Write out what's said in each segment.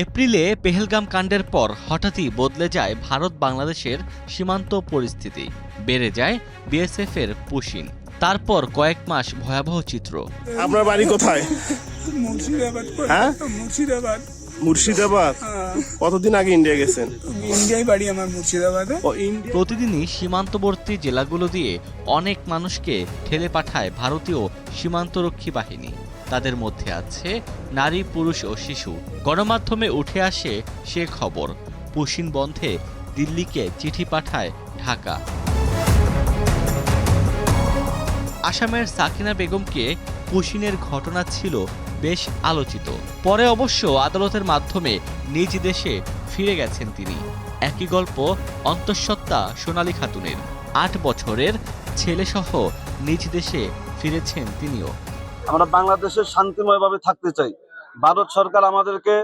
এপ্রিলে পেহেলগাম কাণ্ডের পর হঠাৎই বদলে যায় ভারত বাংলাদেশের সীমান্ত পরিস্থিতি। বেড়ে যায় বিএসএফের পুশিং। তারপর কয়েক মাস ভয়াবহ চিত্র। আপনার বাড়ি কোথায়? মুর্শিদাবাদ। হ্যাঁ? মুর্শিদাবাদ। মুর্শিদাবাদ। কতদিন আগে ইন্ডিয়া গেছেন? ইন্ডিয়ায় বাড়ি আমার মুর্শিদাবাদে। প্রতিদিনই সীমান্তবর্তী জেলাগুলো দিয়ে অনেক মানুষকে ঠেলে পাঠায় ভারতীয় সীমান্তরক্ষী বাহিনী। তাদের মধ্যে আছে নারী, পুরুষ ও শিশু। গণমাধ্যমে উঠে আসে সে খবর। পুশিং বন্ধে দিল্লিকে চিঠি পাঠায় ঢাকা। আসামের সাকিনা বেগমকে পুশিংয়ের ঘটনা ছিল বেশ আলোচিত। পরে অবশ্য আদালতের মাধ্যমে নিজ দেশে ফিরে গেছেন তিনি। একই গল্প অন্তঃসত্ত্বা সোনালী খাতুনের। ৮ বছরের ছেলেসহ নিজ দেশে ফিরেছেন তিনিও। আমরা বাংলাদেশে শান্তিময়ভাবে থাকতে চাই। ভারত সরকার আমাদেরকে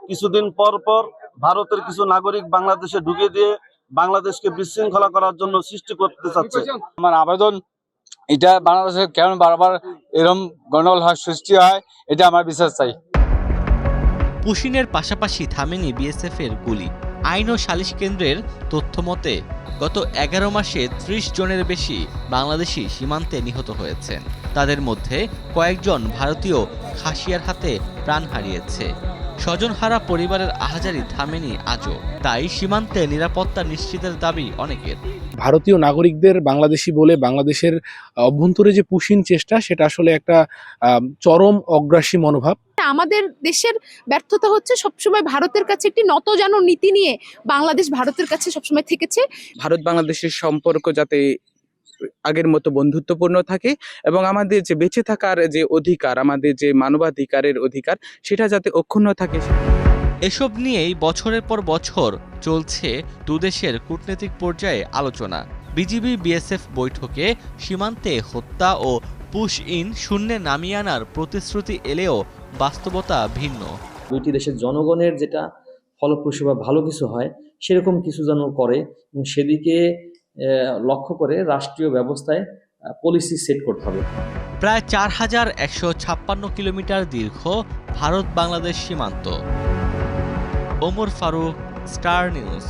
কিছুদিন পর পর ভারতের কিছু নাগরিক বাংলাদেশে ঢুকিয়ে দিয়ে বাংলাদেশকে বিশৃঙ্খলা করার জন্য সৃষ্টি করতে চাচ্ছে। আমার আবেদন, এটা বাংলাদেশে কেন বারবার এরকম গন্ডগোল সৃষ্টি হয়, এটা আমার বিশ্বাস চাই। পুশিংয়ের পাশাপাশি থামেনি বিএসএফের গুলি। আইন ও সালিশ কেন্দ্রের তথ্য মতে গত 11 মাসে 30 জনের বেশি বাংলাদেশি সীমান্তে নিহত হয়েছেন। তাদের মধ্যে কয়েকজন ভারতীয় খাসিয়ার হাতে প্রাণ হারিয়েছে। স্বজনহারা পরিবারের আহাজারি থামেনি আজও। তাই সীমান্তে নিরাপত্তা নিশ্চিতের দাবি অনেকের। ভারতীয় নাগরিকদের বাংলাদেশি বলে বাংলাদেশের অভ্যন্তরে যে পুশিং চেষ্টা, সেটা আসলে একটা চরম অগ্রাসী মনোভাব। আমাদের দেশের ব্যর্থতা হচ্ছে সবসময় ভারতের কাছে একটি নতজানু নীতি নিয়ে বাংলাদেশ ভারতের কাছে সবসময় থেকেছে। ভারত বাংলাদেশের সম্পর্ক যাতে আগের মতো বন্ধুত্বপূর্ণ থাকে এবং আমাদের যে বেঁচে থাকার যে অধিকার, আমাদের যে মানবাধিকারের অধিকার, সেটা যাতে অক্ষুণ্ণ থাকে। এসব নিয়েই বছরের পর বছর চলছে দুদেশের কূটনৈতিক পর্যায়ে আলোচনা। বিজিবি বিএসএফ বৈঠকে সীমান্তে হত্যা ও পুশ ইন শূন্যে নামিয়ে আনার প্রতিশ্রুতি এলেও বাস্তবতা ভিন্ন। দুইটি দেশের জনগণের যেটা ফলপ্রসূ বা ভালো কিছু হয় সেরকম কিছু যেন করে, এবং সেদিকে লক্ষ্য করে রাষ্ট্রীয় ব্যবস্থায় পলিসি সেট করতে হবে। প্রায় 4156 কিলোমিটার দীর্ঘ ভারত বাংলাদেশ সীমান্ত। Omar Faruk, Star news.